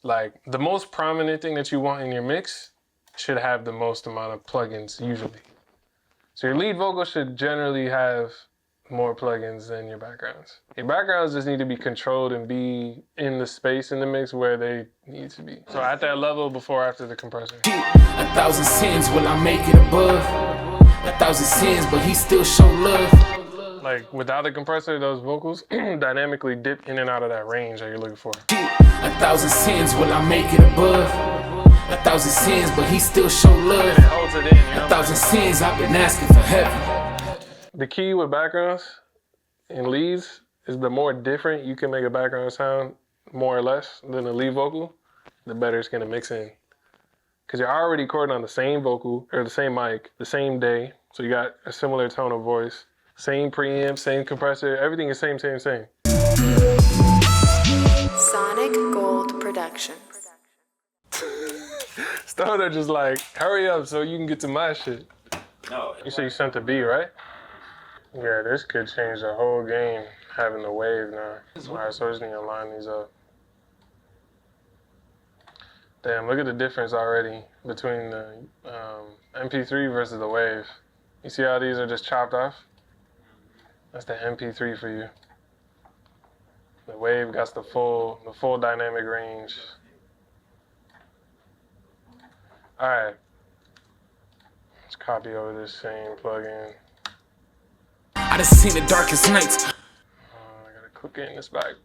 Like the most prominent thing that you want in your mix should have the most amount of plugins usually. So your lead vocal should generally have more plugins than your backgrounds. Your backgrounds just need to be controlled and be in the space in the mix where they need to be. So at that level before or after the compressor. 1,000 sins, will I make it above? 1,000 sins, but he still show love. Like without the compressor, those vocals dynamically dip in and out of that range that you're looking for. 1,000 sins, will I make it above? 1,000 sins, but he still show love. And it holds it in, you know? 1,000 sins, I've been asking for heaven. The key with backgrounds and leads is the more different you can make a background sound, more or less, than a lead vocal, the better it's gonna mix in. Because you're already recording on the same vocal, or the same mic, the same day, so you got a similar tone of voice, same preamp, same compressor, everything is same. Sonic Gold Productions. Stoner just like, hurry up so you can get to my shit. No. You say you sent the B, right? Yeah, this could change the whole game, having the wave now. All right, so I just need to line these up. Damn, look at the difference already between the MP3 versus the wave. You see how these are just chopped off? That's the MP3 for you. The wave got the full dynamic range. All right, let's copy over this same plugin. I done seen the darkest nights. I gotta click it in this back.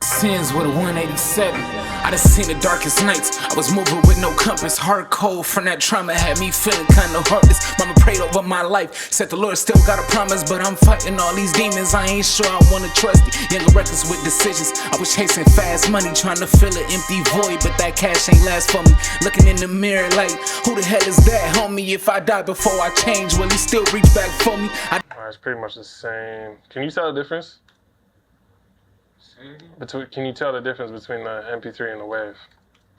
Sins with a 187. I done seen the darkest nights. I was moving with no compass. Hard cold from that trauma had me feeling kinda heartless. Mama prayed over my life, said the Lord still got a promise, but I'm fighting all these demons. I ain't sure I wanna trust it. Younger reckless with decisions. I was chasing fast money, trying to fill an empty void, but that cash ain't last for me. Looking in the mirror like, who the hell is that, homie? If I die before I change, will he still reach back for me? All right, it's pretty much the same. Can you tell the difference? Can you tell the difference between the MP3 and the wave?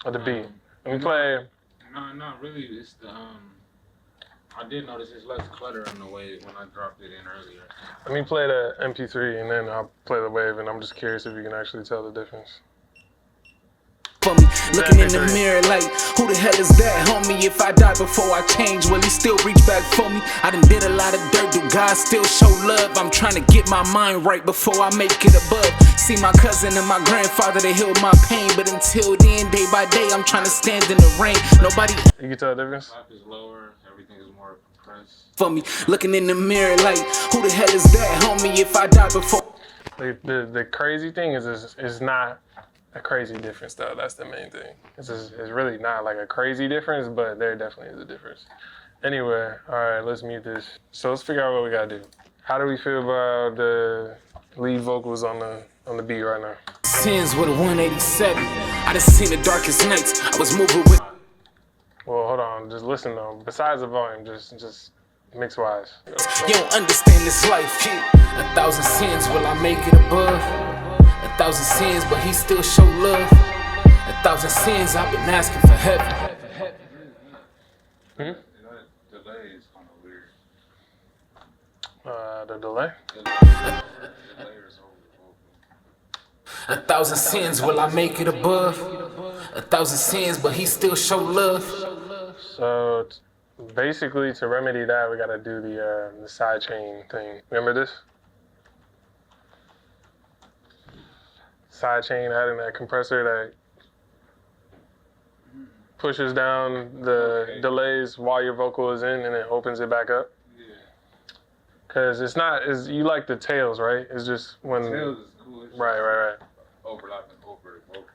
Or the B? Let me play. No, not really. It's the I did notice there's less clutter on the wave when I dropped it in earlier. Let me play the MP3 and then I'll play the wave, and I'm just curious if you can actually tell the difference. For me, looking in the mirror like, who the hell is that, homie? If I die before I change, will he still reach back for me? I done did a lot of dirt, do God still show love? I'm trying to get my mind right before I make it above. See my cousin and my grandfather, they healed my pain, but until then, day by day, I'm trying to stand in the rain. Nobody. You can tell the difference? Clap is lower, everything is more compressed. For me, looking in the mirror like, who the hell is that, homie? If I die before. The crazy thing is it's not a crazy difference though. That's the main thing. It's really not like a crazy difference, but there definitely is a difference. Anyway, all right, let's mute this. So let's figure out what we gotta do. How do we feel about the lead vocals on the beat right now? Sins with a 187. I done seen the darkest nights. I was moving with. Well, hold on, just listen though. Besides the volume, just mix wise. You don't understand this life. 1,000 sins, will I make it above? 1,000 sins, but he still show love. 1,000 sins, I've been asking for heaven. That delay is kind of weird. The delay? The layers over the vocal. 1,000 sins, will I make it above? 1,000 sins, but he still show love. So basically, to remedy that, we gotta do the sidechain thing. Remember this? Sidechain, adding that compressor that pushes down the delays while your vocal is in, and it opens it back up. Yeah. Cause it's not, you like the tails, right? It's just when. Tails is cool. It's Right. overlapping over the vocal.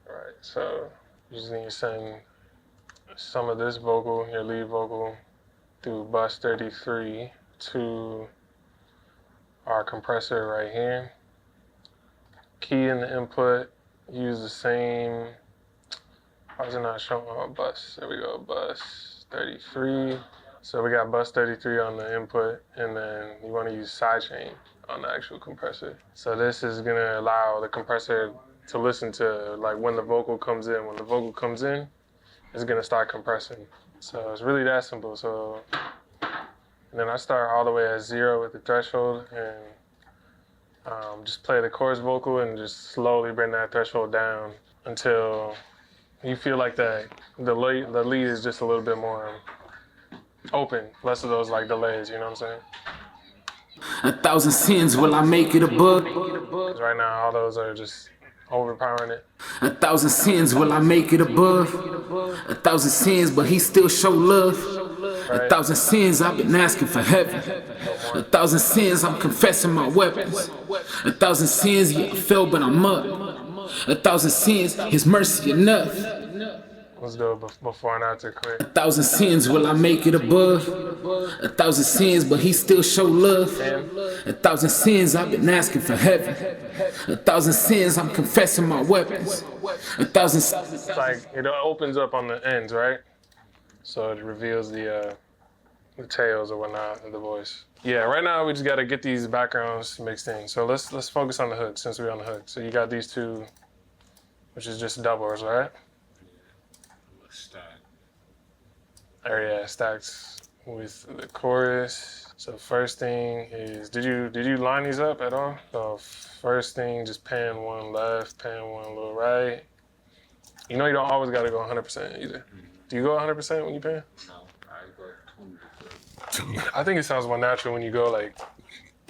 Right, so you just need to send some of this vocal, your lead vocal, through bus 33 to our compressor right here. Key in the input, use the same, why is it not showing on bus? There we go, bus 33. So we got bus 33 on the input, and then you want to use sidechain on the actual compressor. So this is gonna allow the compressor to listen to like when the vocal comes in. When the vocal comes in, it's gonna start compressing. So it's really that simple. So, and then I start all the way at 0 with the threshold, and just play the chorus vocal and just slowly bring that threshold down until you feel like the lead is just a little bit more open, less of those like delays, you know what I'm saying? 1,000 sins, will I make it above? 'Cause right now all those are just overpowering it. 1,000 sins, will I make it above? 1,000 sins, but he still show love. Right? 1,000 sins, I've been asking for heaven. 1,000 sins, I'm confessing my weapons. 1,000 sins, yeah, I fell, but I'm up. 1,000 sins, his mercy enough. Let's do it before and after quick. 1,000 sins, will I make it above? 1,000 sins, but he still show love. 1,000 sins, I've been asking for heaven. 1,000 sins, I'm confessing my weapons. 1,000. It's like it opens up on the ends, right? So it reveals the tails or whatnot of the voice. Yeah, right now we just gotta get these backgrounds mixed in. So let's focus on the hook since we're on the hook. So you got these two, which is just doubles, right? Stack. Area stacks with the chorus. So first thing is, did you line these up at all? So first thing, just pan one left, pan one a little right. You know you don't always gotta go 100% either. Do you go 100% when you pan? No, I go 20 to 30. I think it sounds more natural when you go like,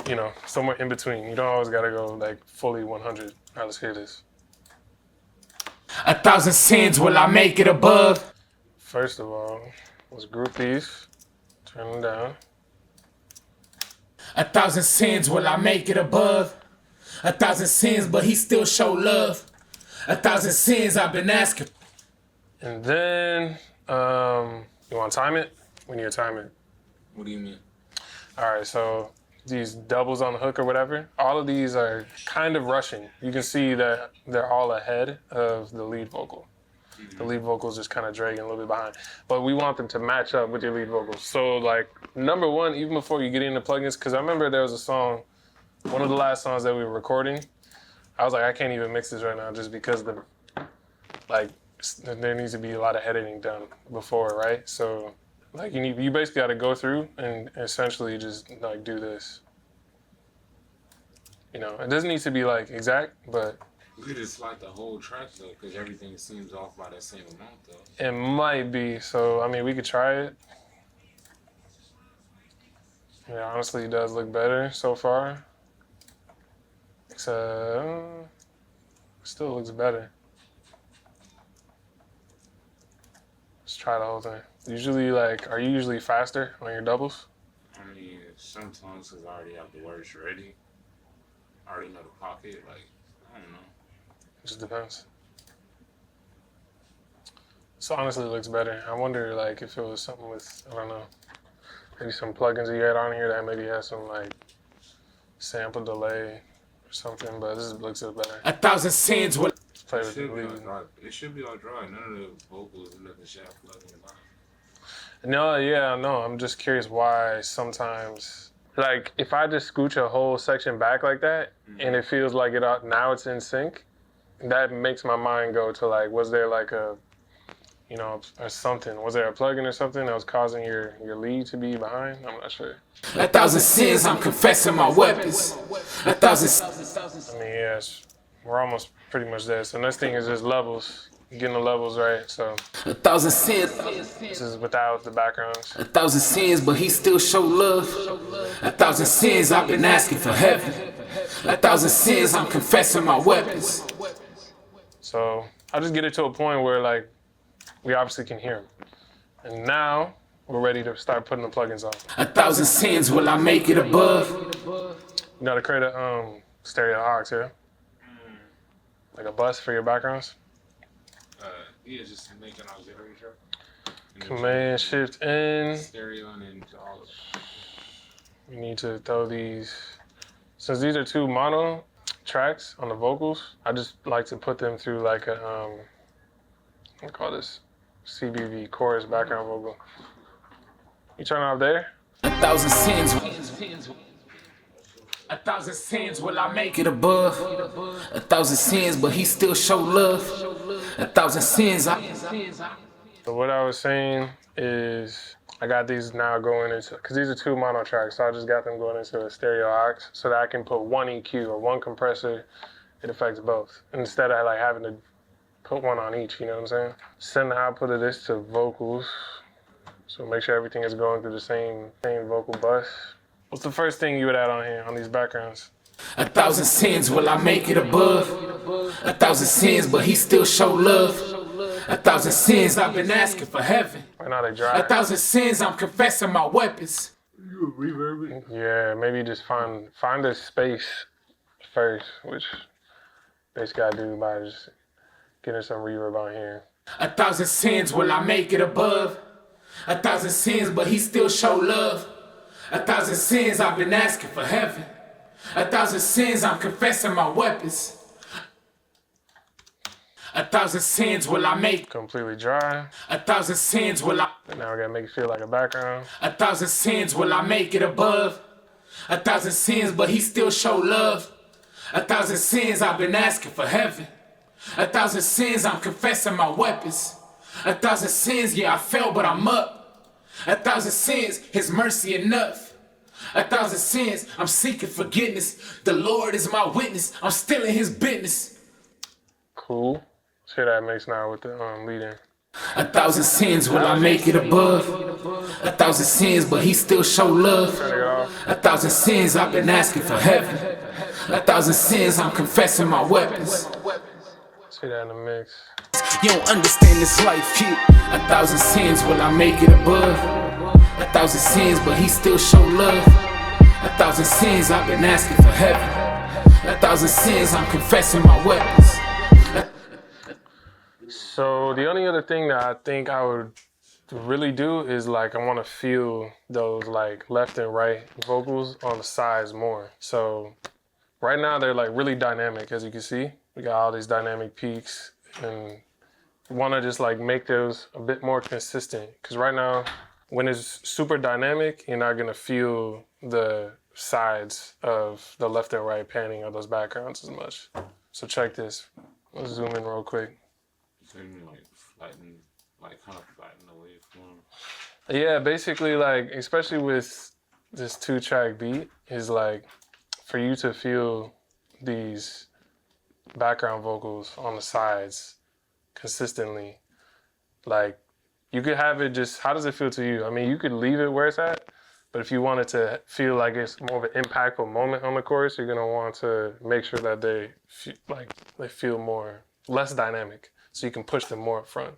you know, somewhere in between. You don't always gotta go like fully 100. All right, let's hear this. 1,000 sins, will I make it above? First of all, let's group these, turn them down. 1,000 sins, will I make it above? 1,000 sins, but he still show love. 1,000 sins, I've been asking. And then, you wanna time it? We need to time it. What do you mean? All right, so these doubles on the hook or whatever, all of these are kind of rushing. You can see that they're all ahead of the lead vocal. The lead vocal is just kind of dragging a little bit behind. But we want them to match up with your lead vocals. So like, number one, even before you get into plugins, because I remember there was a song, one of the last songs that we were recording, I was like, I can't even mix this right now just because there needs to be a lot of editing done before, right? So like you basically got to go through and essentially just like do this. You know, it doesn't need to be like exact, but We could just slide the whole track though, because everything seems off by that same amount though. it might be. So I mean, we could try it. Yeah, honestly, it does look better so far. Still looks better. Let's try the whole thing. Usually, like, are you usually faster on your doubles? I mean, sometimes because I already have the words ready. I already know the pocket, like, I don't know. It just depends. So honestly, it looks better. I wonder, like, if it was something with, I don't know, maybe some plugins that you had on here that maybe has some, like, sample delay or something, but this looks better. 1,000 sins, will Let's play It with the should be lead. like dry. It should be like dry. None of the vocals and nothing should have plugged in live. No, yeah, no, I'm just curious why sometimes, like, if I just scooch a whole section back like that, and it feels like now it's in sync, that makes my mind go to, like, was there like a, you know, or something? Was there a plugin or something that was causing your lead to be behind? I'm not sure. 1,000 sins, I'm confessing my weapons. 1,000. I mean, yes, we're almost pretty much there. So next thing is just levels, getting the levels right. So 1,000 sins. this is without the backgrounds. 1,000 sins, but he still show love. 1,000 sins, I've been asking for heaven. 1,000 sins, I'm confessing my weapons. So I'll just get it to a point where, like, we obviously can hear them. And now we're ready to start putting the plugins on. 1,000 sins, will I make it above? You gotta create a stereo aux here. Like a bus for your backgrounds. Yeah, just make an auxiliary track. Command Shift N. Stereo and then all of it. We need to throw these. Since these are two mono tracks on the vocals, I just like to put them through like a what do you call this? CBV, chorus background vocal. You turn off there? 1,000 sins. 1,000 sins, will I make it above? 1,000 sins, but he still show love. 1,000 sins, So what I was saying is I got these now going into, because these are two mono tracks, so I just got them going into a stereo aux so that I can put one EQ or one compressor. It affects both. Instead of like having to put one on each, you know what I'm saying? Send the output of this to vocals. So make sure everything is going through the same vocal bus. What's the first thing you would add on here, on these backgrounds? 1,000 sins, will I make it above? 1,000 sins, but he still show love. 1,000 sins, I've been asking for heaven. Right now they dry. 1,000 sins, I'm confessing my weapons. You reverb it? Yeah, maybe just find a space first, which basically I do by just getting some reverb on here. 1,000 sins, will I make it above? 1,000 sins, but he still show love. 1,000 sins, I've been asking for heaven. 1,000 sins, I'm confessing my weapons. 1,000 sins, will I make? Completely dry. 1,000 sins, will I? And now we're gonna make it feel like a background. 1,000 sins, will I make it above? 1,000 sins, but he still show love. 1,000 sins, I've been asking for heaven. 1,000 sins, I'm confessing my weapons. 1,000 sins, yeah, I fell, but I'm up. 1,000 sins, his mercy enough. 1,000 sins, I'm seeking forgiveness. The Lord is my witness, I'm still in his business. Cool. Let's hear that mix now with the lead in. 1,000 sins, will I make it above? 1,000 sins, but he still show love. 1,000 sins, I've been asking for heaven. 1,000 sins, I'm confessing my weapons. Let's hear that in the mix. You don't understand this life, kid. 1,000 sins, will I make it above? 1,000 sins, but he still show love. 1,000 sins, I've been asking for heaven. 1,000 sins, I'm confessing my weapons. So the only other thing that I think I would really do is like, I want to feel those like left and right vocals on the sides more. So right now they're like really dynamic, as you can see. We got all these dynamic peaks, and want to just like make those a bit more consistent. Because right now, when it's super dynamic, you're not gonna feel the sides of the left and right panning of those backgrounds as much. So check this. Let's zoom in real quick. Like flatten, like kind of flatten the waveform. Yeah, basically, like, especially with this 2-track beat, is like for you to feel these background vocals on the sides consistently. Like, you could have it just, how does it feel to you? I mean, you could leave it where it's at, but if you want it to feel like it's more of an impactful moment on the chorus, you're gonna want to make sure that they feel more, less dynamic, so you can push them more up front.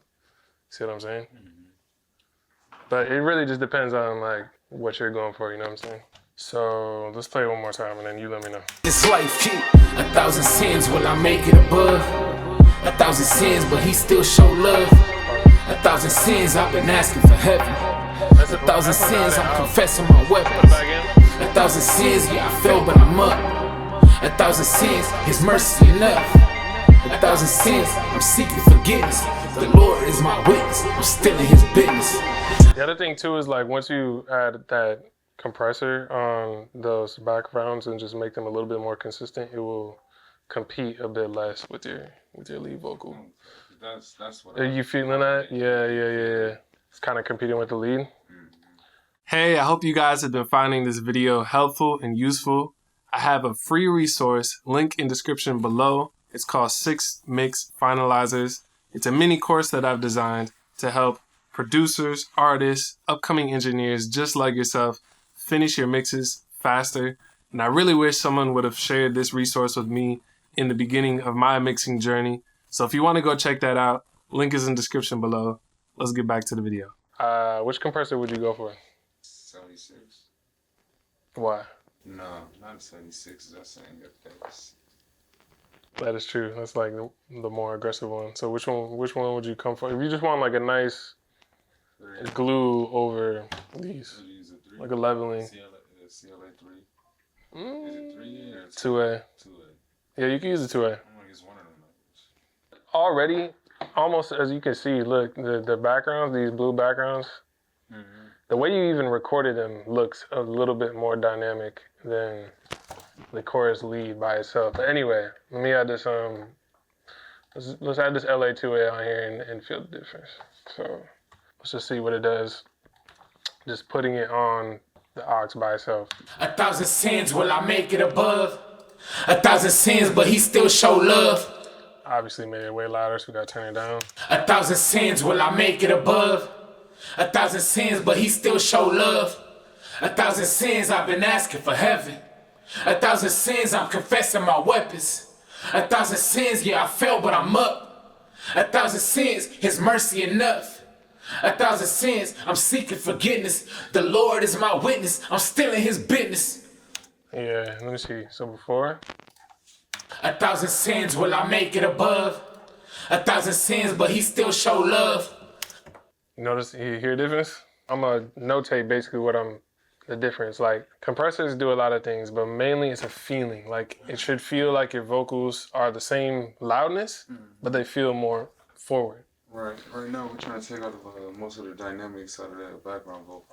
See what I'm saying? Mm-hmm. But it really just depends on like what you're going for, you know what I'm saying? So let's play it one more time and then you let me know. This life, kid. 1,000 sins, will I make it above? 1,000 sins, but he still show love. 1,000 sins, I've been asking for heaven. 1,000 sins, I'm confessing my weapons. 1,000 sins, yeah, I fell, but I'm up. 1,000 sins, his mercy enough. 1,000 sins, I'm seeking forgiveness. The Lord is my witness, I'm still in his business. The other thing too is like once you add that compressor on those backgrounds and just make them a little bit more consistent, it will compete a bit less with your lead vocal. That's what. Are you feeling that? Yeah. It's kind of competing with the lead. Hey, I hope you guys have been finding this video helpful and useful. I have a free resource, link in description below. It's called 6 Mix Finalizers. It's a mini course that I've designed to help producers, artists, upcoming engineers just like yourself finish your mixes faster. And I really wish someone would have shared this resource with me in the beginning of my mixing journey. So if you want to go check that out, link is in the description below. Let's get back to the video. Which compressor would you go for? 76. Why? No, not 76. That's saying good things. That is true. That's like the more aggressive one. So which one would you come for? If you just want like a nice glue over these, like a leveling. CLA 3. Is it 3 or 2A? 2A. Yeah, you can use the 2A. I'm gonna use one of them. Already, almost as you can see, look, the backgrounds, these blue backgrounds, the way you even recorded them looks a little bit more dynamic than the chorus lead by itself. But anyway, let me add this, let's add this LA2A on here and feel the difference. So let's just see what it does. Just putting it on the aux by itself. 1,000 sins, will I make it above? 1,000 sins, but he still show love. obviously made it way louder, so we gotta turn it down. 1,000 sins, will I make it above? 1,000 sins, but he still show love. 1,000 sins, I've been asking for heaven. 1,000 sins, I'm confessing my weapons. 1,000 sins, yeah, I fell, but I'm up. 1,000 sins, his mercy enough. 1,000 sins, I'm seeking forgiveness. The Lord is my witness, I'm still in his business. Yeah, let me see. So before. 1,000 sins, will I make it above? 1,000 sins, but he still show love. You notice, you hear the difference? I'm gonna notate basically the difference. Like, compressors do a lot of things, but mainly it's a feeling. Like, it should feel like your vocals are the same loudness, but they feel more forward. Right now we're trying to take out most of the dynamics out of that background vocal.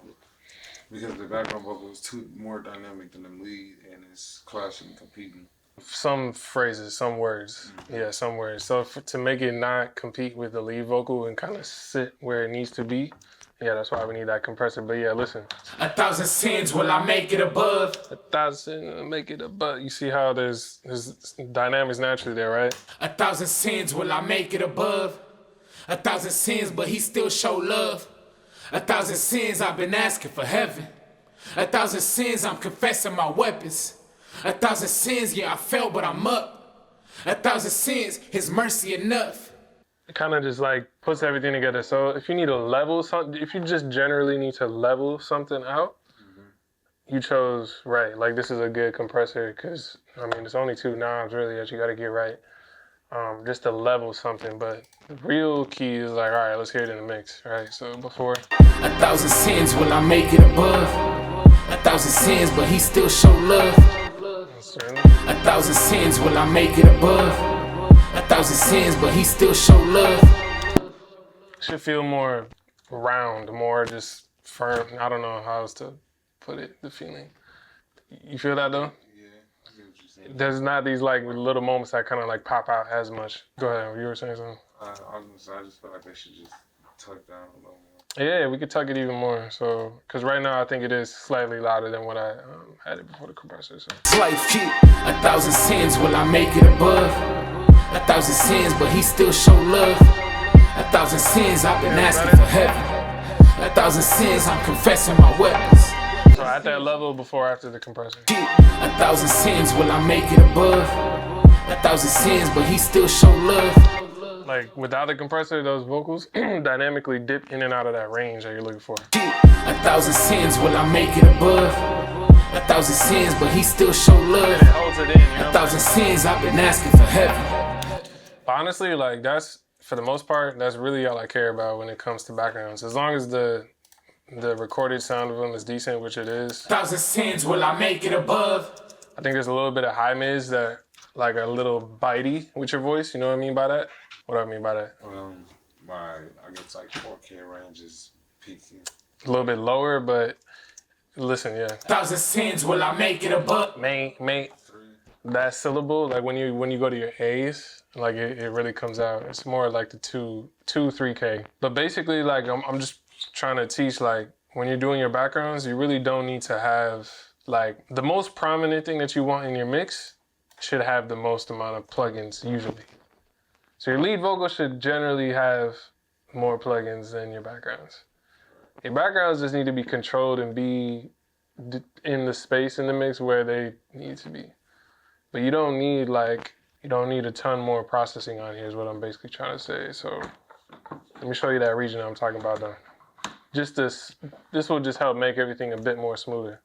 Because the background vocal is more dynamic than the lead, and it's clashing and competing. Some phrases, some words. Yeah, some words. So to make it not compete with the lead vocal and kind of sit where it needs to be, yeah, that's why we need that compressor. But yeah, listen. 1,000 sins, will I make it above? 1,000, make it above. You see how there's dynamics naturally there, right? 1,000 sins, will I make it above? 1,000 sins, but he still show love. 1,000 sins, I've been asking for heaven. 1,000 sins, I'm confessing my weapons. 1,000 sins, yeah, I fell, but I'm up. 1,000 sins, his mercy enough. It kind of just like puts everything together. So if you need to level something, if you just generally need to level something out, you chose right. Like, this is a good compressor because, I mean, it's only 2 knobs really that you got to get right. Just to level something, but the real key is like, all right, let's hear it in the mix, right? So before. 1,000 sins, will I make it above? 1,000 sins, but he still show love. 1,000 sins, will I make it above? 1,000 sins, but he still show love. Should feel more round, more just firm. I don't know how else to put it, the feeling. You feel that though? There's not these like little moments that kind of like pop out as much. Go ahead, you were saying something? I was gonna say, I just feel like they should just tuck down a little more. Yeah, we could tuck it even more. So, because right now I think it is slightly louder than what I had it before the compressor. So. Life cute. 1,000 sins, will I make it above? 1,000 sins, but he still show love. 1,000 sins, I've been asking for heaven. 1,000 sins, I'm confessing my weapons. So at that level before or after the compressor? 1,000 sins, will I make it above? 1,000 sins, but he still show love. Like, without the compressor, those vocals dynamically dip in and out of that range that you're looking for. 1,000 sins, will I make it above? 1,000 sins, but he still show love. And it holds it in, you know? 1,000 sins, I've been asking for heaven. Honestly, like, that's, for the most part, that's really all I care about when it comes to backgrounds. As long as the recorded sound of them is decent, which it is. 1,000 sins, will I make it above? I think there's a little bit of high mids that, like, a little bitey with your voice. You know what I mean by that? What do I mean by that? I guess like 4K range is peaking. A little bit lower, but listen, yeah. 1,000 sins, will I make it above? Mate, that syllable, like when you go to your A's, like it really comes out. It's more like the 3K. But basically, like I'm just trying to teach, like, when you're doing your backgrounds, you really don't need to have, like, the most prominent thing that you want in your mix should have the most amount of plugins usually. So your lead vocal should generally have more plugins than your backgrounds. Your backgrounds just need to be controlled and be in the space in the mix where they need to be. But you don't need a ton more processing on here is what I'm basically trying to say. So let me show you that region I'm talking about though. Just this will just help make everything a bit more smoother.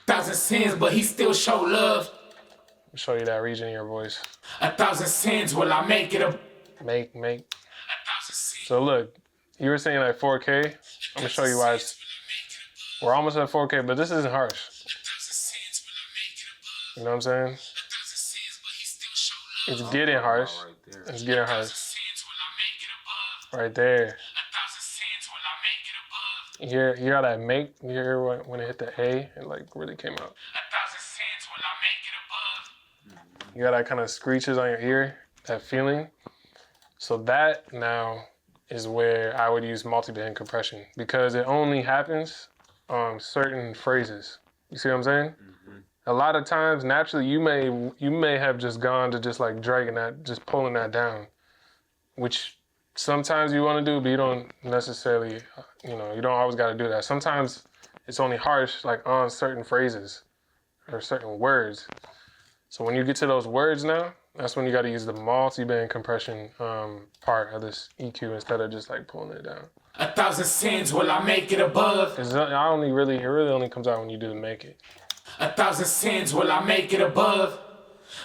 1,000 sins, but he still show love. I'll show you that region in your voice. 1,000 sins, will I make it above? Make. So look, you were saying like 4K. I'm gonna show you why we're almost at 4K, but this isn't harsh. You know what I'm saying? It's getting harsh. It's getting harsh. Right there. You hear how that make? You hear when it hit the A, it like really came out. You got that kind of screeches on your ear, that feeling. So that now is where I would use multi-band compression because it only happens on certain phrases. You see what I'm saying? A lot of times, naturally, you may have just gone to just like dragging that, just pulling that down. which sometimes you want to do, but you don't necessarily, you don't always got to do that. Sometimes it's only harsh, like on certain phrases or certain words. So when you get to those words now, that's when you got to use the multi-band compression part of this EQ instead of just like pulling it down. 1,000 sins, will I make it above? It really only comes out when you do the make it. 1,000 sins, will I make it above?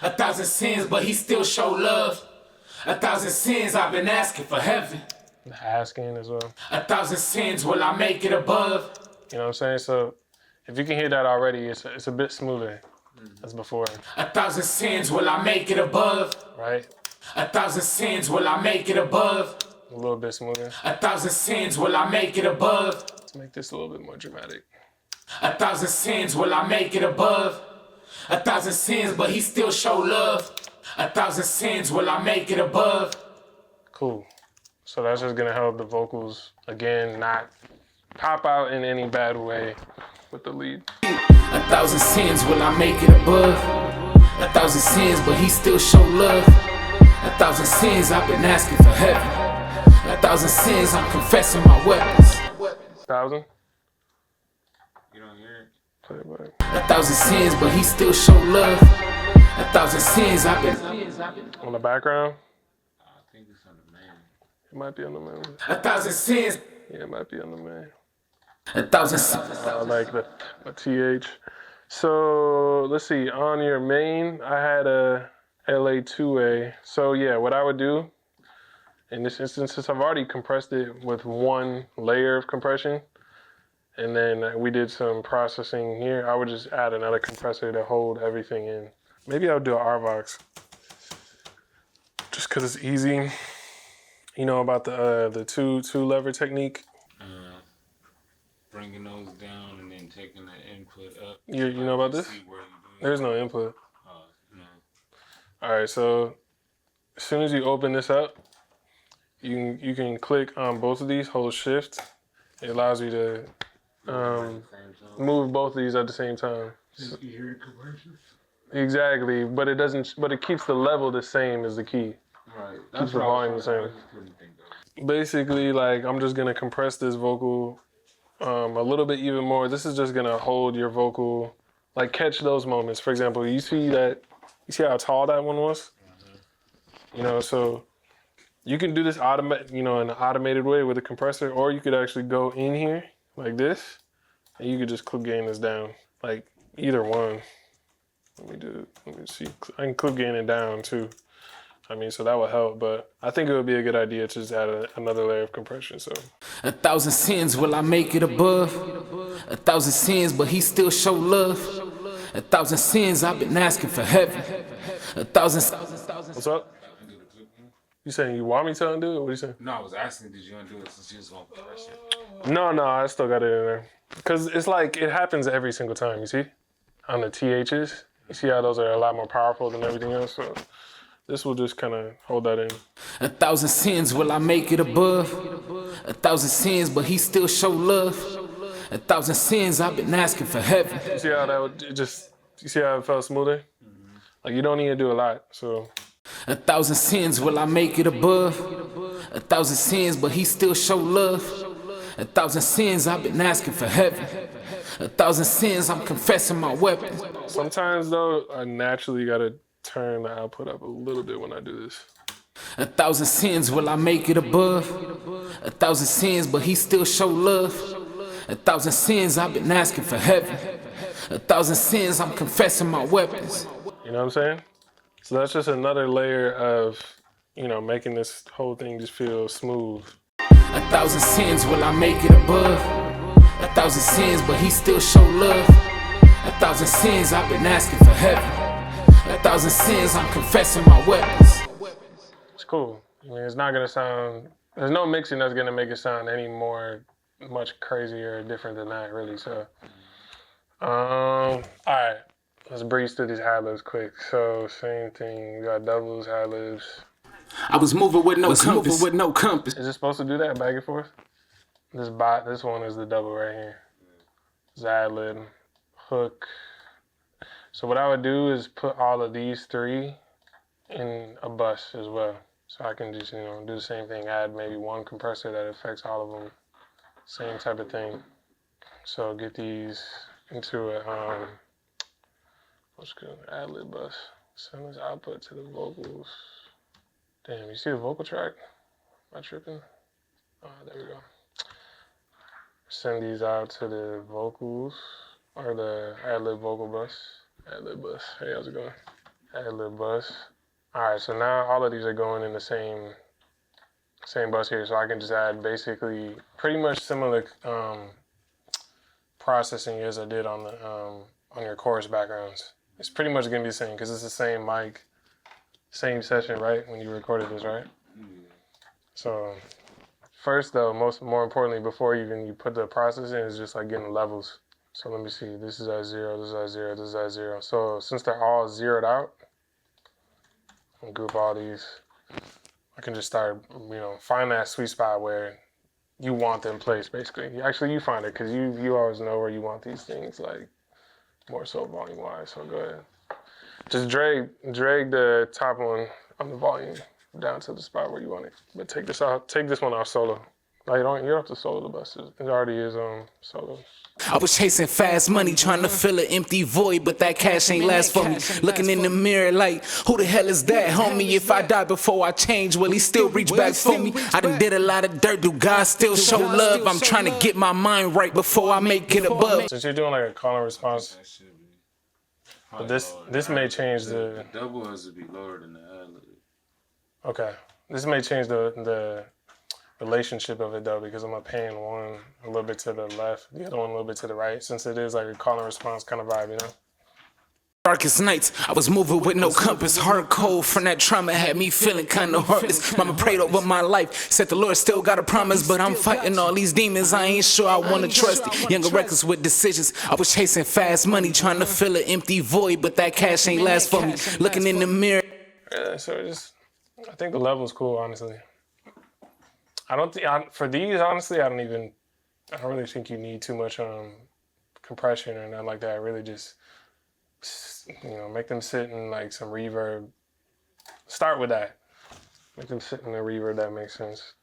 1,000 sins, but he still show love. 1,000 sins, I've been asking for heaven. Asking as well. 1,000 sins, will I make it above? You know what I'm saying? So if you can hear that already, it's a bit smoother as before. 1,000 sins, will I make it above? Right? 1,000 sins, will I make it above? A little bit smoother. 1,000 sins, will I make it above? Let's make this a little bit more dramatic. 1,000 sins, will I make it above? 1,000 sins, but he still show love. 1,000 sins, will I make it above? Cool. So that's just gonna help the vocals, again, not pop out in any bad way with the lead. 1,000 sins, will I make it above? 1,000 sins, but he still show love. 1,000 sins, I've been asking for heaven. 1,000 sins, I'm confessing my weapons. 1,000? You don't hear it? Play it back. 1,000 sins, but he still show love. 1,000 sins, I've been. On the background? I think it's on the main. It might be on the main. 1,000 sins. Yeah, it might be on the main. 1,000 sins. I like the TH. So let's see, on your main, I had a LA2A. So yeah, what I would do in this instance, since I've already compressed it with one layer of compression, and then we did some processing here, I would just add another compressor to hold everything in. Maybe I'll do an RVOX, just because it's easy. You know about the two lever technique? Bringing those down and then taking the input up. You know about this? There's no input. No. All right, so as soon as you open this up, you can click on both of these, hold shift. It allows you to move both of these at the same time. So you hear compression? Exactly, but it doesn't. But it keeps the level the same as the key. Right. Keeps the volume the same. Basically, like I'm just gonna compress this vocal a little bit even more. This is just gonna hold your vocal, like catch those moments. For example, you see how tall that one was? You know, so you can do this in an automated way with a compressor, or you could actually go in here like this, and you could just clip gain this down, like either one. Let me see. I can clip gain it down too. So that would help, but I think it would be a good idea to just add another layer of compression. So 1,000 sins, will I make it above? 1,000 sins, but he still show love. 1,000 sins, I've been asking for heaven. 1,000. What's up? You saying you want me to undo it? What are you saying? No, I was asking, did you undo it since you just want to compress it? No, I still got it in there. Because it's like, it happens every single time, you see? On the THs. You see how those are a lot more powerful than everything else? So this will just kind of hold that in. 1,000 sins, will I make it above? 1,000 sins, but he still show love. 1,000 sins, I've been asking for heaven. You see how you see how it felt smoother? Like you don't need to do a lot, so. 1,000 sins, will I make it above? 1,000 sins, but he still show love. 1,000 sins, I've been asking for heaven. 1,000 sins, I'm confessing my weapons. Sometimes though, I naturally gotta turn the output up a little bit when I do this. 1,000 sins, will I make it above? 1,000 sins, but he still show love. 1,000 sins, I've been asking for heaven. 1,000 sins, I'm confessing my weapons. You know what I'm saying? So that's just another layer of, making this whole thing just feel smooth. 1,000 sins, will I make it above? 1,000 sins, but he still show love. 1,000 sins, I've been asking for heaven. 1,000 sins, I'm confessing my weapons. It's cool. It's not gonna sound. There's no mixing that's gonna make it sound any much crazier or different than that, really. So, all right, let's breeze through these ad-libs quick. So, same thing. We got doubles, ad-libs. I was moving with no compass. Is it supposed to do that back and forth? This one is the double right here. It's ad-lib, hook. So what I would do is put all of these three in a bus as well. So I can just, do the same thing, add maybe one compressor that affects all of them. Same type of thing. So get these into a, what's good, ad-lib bus. Send this output to the vocals. Damn, you see the vocal track? Am I tripping? There we go. Send these out to the vocals, or the ad-lib vocal bus. Ad-lib bus, hey, how's it going? Ad-lib bus. All right, so now all of these are going in the same bus here, so I can just add basically pretty much similar processing as I did on the on your chorus backgrounds. It's pretty much gonna be the same because it's the same mic, same session, right? When you recorded this, right? So first, though, more importantly, before even you put the processing, is just like getting levels. So let me see. This is at 0. This is at 0. This is at 0. So since they're all zeroed out, I'll group all these. I can just start, find that sweet spot where you want them placed, basically. Actually, you find it, because you always know where you want these things, like, more so volume-wise. So go ahead. Just drag the top one on the volume down to the spot where you want it. But take this one off solo. Like, you don't have to solo the buses. It already is solo. I was chasing fast money, trying to fill an empty void, but that cash ain't last for me. Looking in the mirror like, who the hell is that, homie? If I die before I change, will he still reach back for me? I done did a lot of dirt, do God still show love? I'm trying to get my mind right before I make it above. Since you're doing like a call and response, but this may change the double has to be lower than the ad-lib. Okay, this may change the relationship of it though, because I'm gonna pan one a little bit to the left, the other one a little bit to the right, since it is like a call and response kind of vibe, Darkest nights, I was moving with no compass. Hard cold from that trauma had me feeling kinda heartless. Mama prayed over my life, said the Lord still got a promise, but I'm fighting all these demons, I ain't sure I wanna trust it. Younger reckless with decisions, I was chasing fast money, trying to fill an empty void, but that cash ain't last for me. Looking in the mirror. Yeah, so I think the level's cool, honestly. For these, honestly, I don't really think you need too much compression or nothing like that. Really just, make them sit in like some reverb. Start with that. Make them sit in the reverb, that makes sense.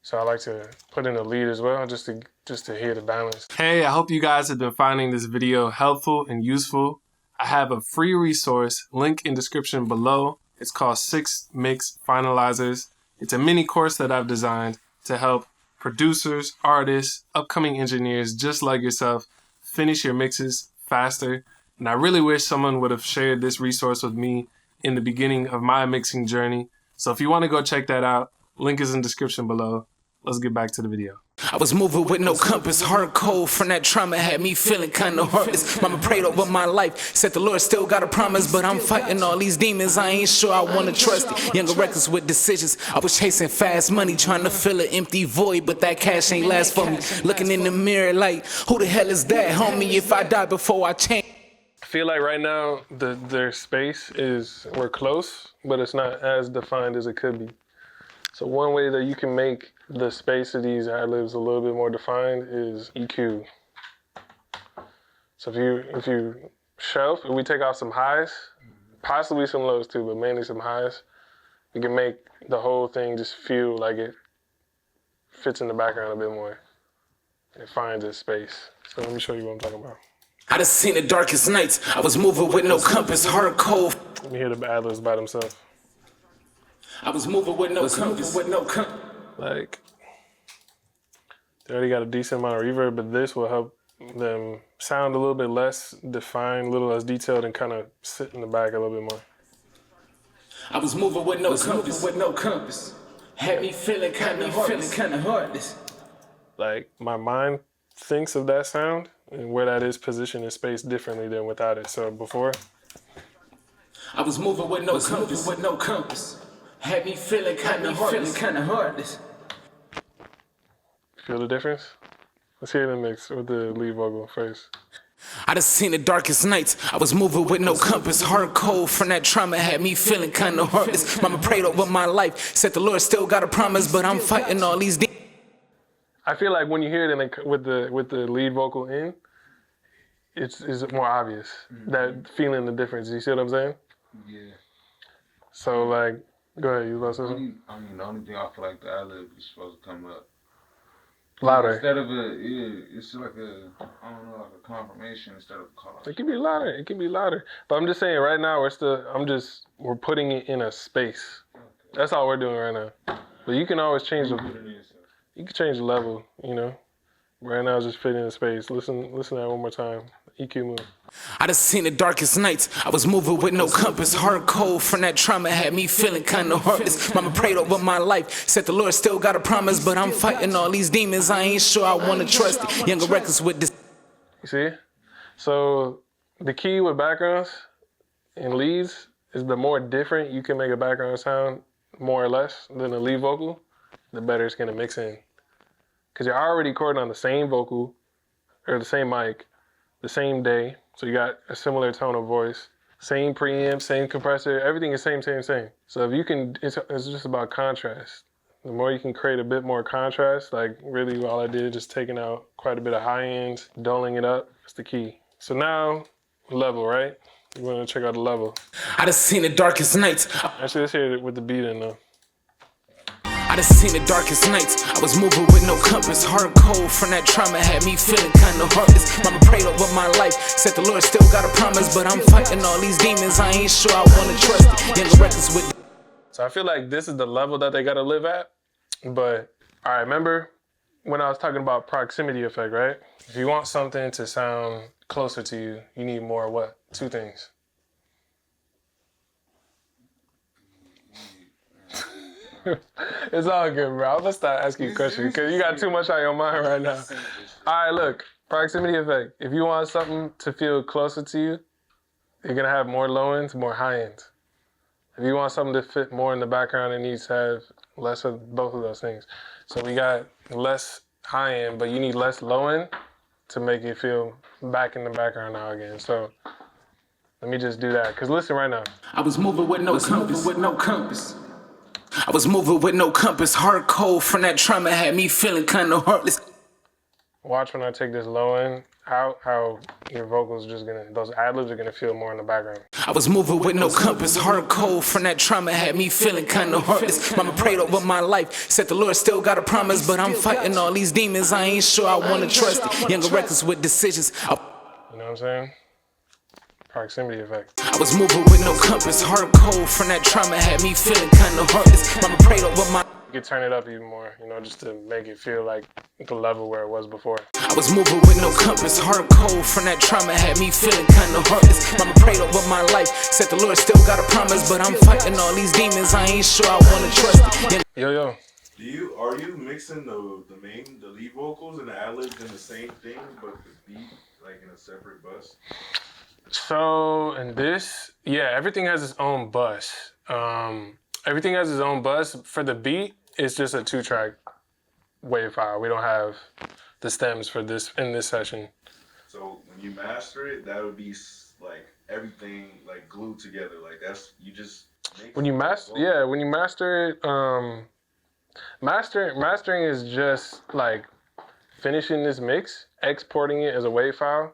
So I like to put in a lead as well, just to hear the balance. Hey, I hope you guys have been finding this video helpful and useful. I have a free resource, link in description below. It's called 6 Mix Finalizers. It's a mini course that I've designed to help producers, artists, upcoming engineers just like yourself finish your mixes faster. And I really wish someone would have shared this resource with me in the beginning of my mixing journey. So if you want to go check that out, link is in the description below. Let's get back to the video. I was moving with no compass, hard cold from that trauma had me feeling kinda heartless. Mama prayed over my life, said the Lord still got a promise, but I'm fighting all these demons, I ain't sure I wanna trust it. Younger reckless with decisions, I was chasing fast money, trying to fill an empty void, but that cash ain't last for me. Looking in the mirror like, who the hell is that, homie? If I die before I change. I feel like right now their space we're close, but it's not as defined as it could be. So one way that you can make the space of these ad-libs a little bit more defined is EQ. So if we take off some highs, possibly some lows too, but mainly some highs, we can make the whole thing just feel like it fits in the background a bit more. It finds its space. So let me show you what I'm talking about. I done seen the darkest nights, I was moving with no compass, hard cold. Let me hear the ad-libs by themselves. I was moving with no compass, Like, they already got a decent amount of reverb, but this will help them sound a little bit less defined, a little less detailed, and kind of sit in the back a little bit more. I was moving with no compass, had me feeling kinda heartless. Like, my mind thinks of that sound and where that is positioned in space differently than without it. So before, I was moving with no compass. Had me feeling kinda heartless. Feel the difference? Let's hear the mix with the lead vocal first. I done seen the darkest nights, I was moving with no compass. Hard cold from that trauma had me feeling kinda heartless. Mama prayed over my life, said the Lord still got a promise, but I'm fighting all these demons. I feel like when you hear it with the lead vocal in, it's more obvious, that feeling the difference. You see what I'm saying? Yeah. So like, Go ahead, you about to say something? I mean, the only thing I feel like the ad-lib is supposed to come up. Louder. Instead of it's like I don't know, like a confirmation instead of a call. It can be louder. It can be louder. But I'm just saying right now we're putting it in a space. That's all we're doing right now. But you can always change you can change the level, you know. Right now it's just fitting in space. Listen to that one more time. EQ move. I done seen the darkest nights. I was moving with no compass. Hard cold from that trauma had me feeling kinda heartless. Mama prayed over my life. Said the Lord still got a promise, but I'm fighting all these demons. I ain't sure I wanna trust it. Younger records with this. You see? So the key with backgrounds and leads is the more different you can make a background sound, more or less, than a lead vocal, the better it's gonna mix in. Because you're already recording on the same vocal, or the same mic, the same day. So you got a similar tone of voice, same preamp, same compressor, everything is same. So if you can, it's just about contrast. The more you can create a bit more contrast, like really all I did is just taking out quite a bit of high end, dulling it up, that's the key. So now, level, right? You wanna check out the level. I done seen the darkest nights. Actually, let's hear it with the beat in though. I done seen the darkest nights. I was moving with no compass. Hard cold from that trauma had me feeling kinda heartless. Mama prayed over my life. Said the Lord still got a promise, but I'm fighting all these demons. I ain't sure I wanna trust it. Younger records with. So I feel like this is the level that they gotta live at. But all right, remember when I was talking about proximity effect, right? If you want something to sound closer to you, you need more what? Two things. It's all good, bro. I'm gonna start asking you questions because you got too much on your mind right now. All right, look, proximity effect. If you want something to feel closer to you, you're gonna have more low ends, more high ends. If you want something to fit more in the background, it needs to have less of both of those things. So we got less high end, but you need less low end to make it feel back in the background now again. So let me just do that. Cause listen right now. I was moving with no compass. I was moving with no compass. Hard cold from that trauma had me feeling kinda heartless. Watch when I take this low end out, how your vocals just gonna, those ad-libs are gonna feel more in the background. I was moving with no compass. Hard cold from that trauma had me feeling kinda heartless. Mama prayed over my life. Said the Lord still got a promise, but I'm fighting all these demons. I ain't sure I wanna trust it. Younger records with decisions. You know what I'm saying? Proximity effect. I was moving with no compass. Hard cold from that trauma had me feeling kinda heartless. Mama prayed over my. You could turn it up even more, you know, just to make it feel like the level where it was before. I was moving with no compass. Hard cold from that trauma had me feeling kinda heartless. Mama prayed over my life. Said the Lord still got a promise, but I'm fighting all these demons. I ain't sure I wanna trust it. Yo. Are you mixing the lead vocals and the ad-libs in the same thing, but the beat like in a separate bus? So in this, yeah, everything has its own bus. Everything has its own bus. For the beat, it's just a 2-track wave file. We don't have the stems for this in this session. So when you master it, that would be like everything like glued together. Like that's you just. When you master, yeah, when you master it, mastering is just like finishing this mix, exporting it as a wave file.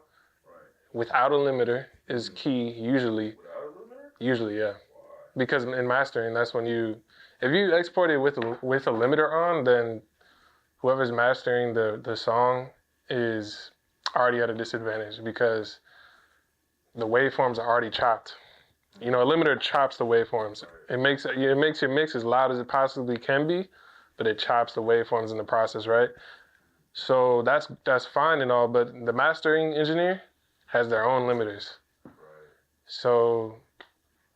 Without a limiter is key usually. Without a limiter? Usually, yeah. Because in mastering, that's when if you export it with a limiter on, then whoever's mastering the song is already at a disadvantage because the waveforms are already chopped. You know, a limiter chops the waveforms. It makes your mix as loud as it possibly can be, but it chops the waveforms in the process, right? So that's fine and all, but the mastering engineer has their own limiters. Right. So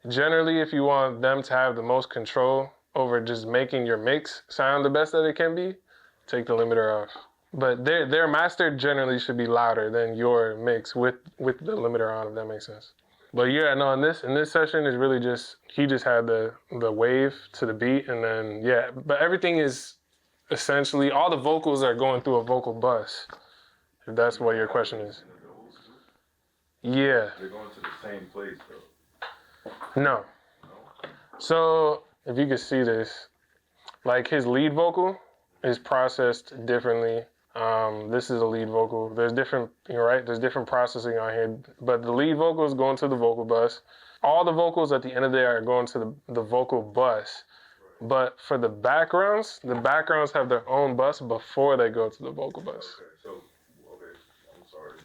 generally, if you want them to have the most control over just making your mix sound the best that it can be, take the limiter off. But their master generally should be louder than your mix with the limiter on, if that makes sense. But yeah, no, in this session is really just, he just had the wave to the beat, and then yeah, but everything is essentially, all the vocals are going through a vocal bus, if that's what your question is. Yeah. They're going to the same place though. No. So if you could see this, like his lead vocal is processed differently. This is a lead vocal. There's different, you're right, there's different processing on here, but the lead vocal is going to the vocal bus. All the vocals at the end of the day are going to the vocal bus, But for the backgrounds have their own bus before they go to the vocal bus. Okay, so, I'm sorry.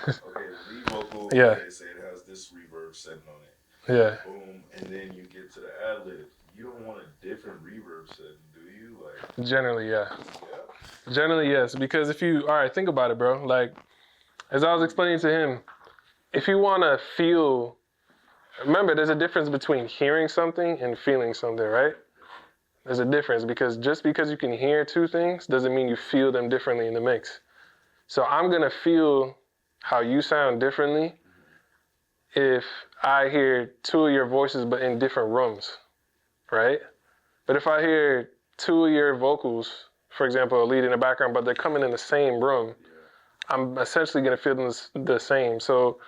Okay, the lead vocal, Yeah. they say it has this reverb setting on it. Yeah. Boom, and then you get to the ad-lib. You don't want a different reverb setting, do you? Like, Generally, yeah. yeah. Generally, yes. Because if you, all right, think about it, bro. Like, as I was explaining to him, if you want to feel, remember, there's a difference between hearing something and feeling something, right? There's a difference because just because you can hear two things doesn't mean you feel them differently in the mix. So I'm going to feel how you sound differently if I hear two of your voices but in different rooms, right? But if I hear two of your vocals, for example, a lead in the background, but they're coming in the same room, I'm essentially going to feel them the same. So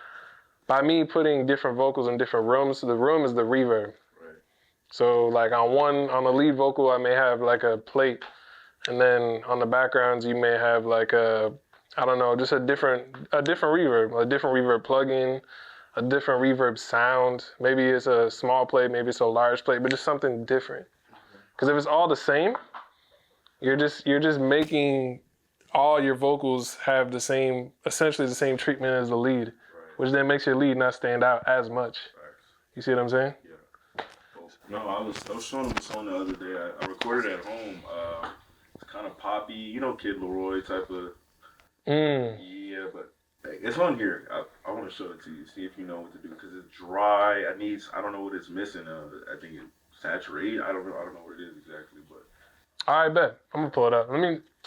by me putting different vocals in different rooms, the room is the reverb. Right. So like on the lead vocal, I may have like a plate, and then on the backgrounds, you may have like I don't know, just a different reverb, a different reverb plugin, a different reverb sound. Maybe it's a small plate, maybe it's a large plate, but just something different. Because if it's all the same, you're just making all your vocals have the same, essentially the same treatment as the lead, which then makes your lead not stand out as much. You see what I'm saying? Yeah. No, I was showing him a song the other day. I recorded at home. It's kind of poppy, you know, Kid Leroy type of. Yeah, but it's on here. I want to show it to you. See if you know what to do because it's dry. I don't know what it's missing. I think it's saturated. I don't know what it is exactly, but. All right, bet. I'm gonna pull it up.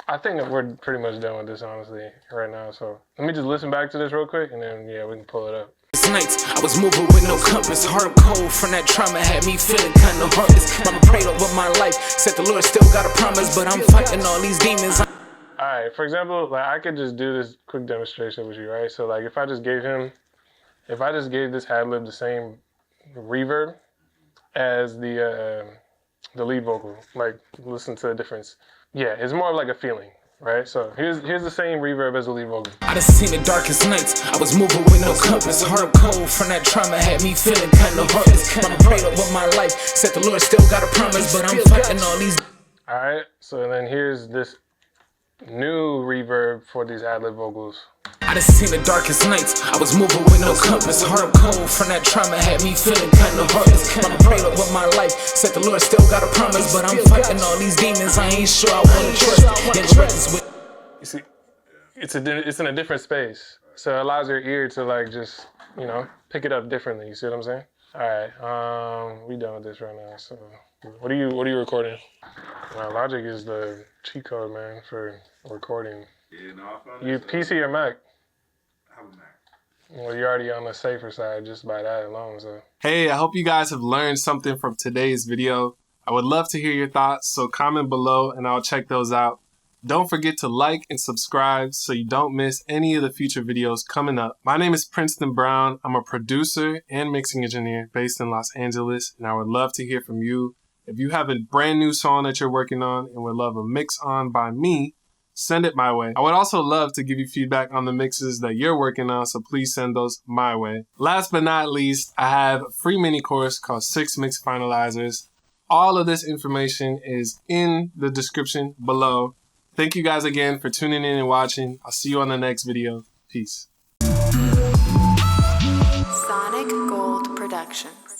I think we're pretty much done with this, honestly, right now. So let me just listen back to this real quick, and then, yeah, we can pull it up. Nights, I was moving with no compass. Hard cold from that trauma had me feeling kinda heartless. Mama prayed over my life, said the Lord still got a promise, but I'm fighting all these demons. All right, for example, like I could just do this quick demonstration with you, right? So like if I just gave this ad-lib the same reverb as the lead vocal, like listen to the difference. Yeah, it's more of like a feeling, right? So here's the same reverb as the lead vocal. I done seen the darkest nights, I was moving with no compass. Hard cold from that trauma had me feeling kinda heartless. Mama prayed over my life, said the Lord still got a promise, but I'm fighting all these. All right, so then here's this new reverb for these ad-lib vocals. I done seen the darkest nights, I was moving with no compass. Hard cold from that trauma had me feeling kinda heartless. Mama prayed over my life, said the Lord still got a promise, but I'm fighting all these demons. I ain't sure I wanna trust. You see, it's in a different space, so it allows your ear to like just, you know, pick it up differently. You see what I'm saying? All right, we done with this right now. So, what are you recording? Logic is the cheat code, man, for recording. Yeah, no, I found You PC or Mac? I have a Mac. Well, you're already on the safer side just by that alone. So. Hey, I hope you guys have learned something from today's video. I would love to hear your thoughts, so comment below and I'll check those out. Don't forget to like and subscribe so you don't miss any of the future videos coming up. My name is Princeton Brown. I'm a producer and mixing engineer based in Los Angeles, and I would love to hear from you. If you have a brand new song that you're working on and would love a mix on by me, send it my way. I would also love to give you feedback on the mixes that you're working on, so please send those my way. Last but not least, I have a free mini course called 6 Mix Finalizers. All of this information is in the description below. Thank you guys again for tuning in and watching. I'll see you on the next video. Peace. Sonic Gold Productions.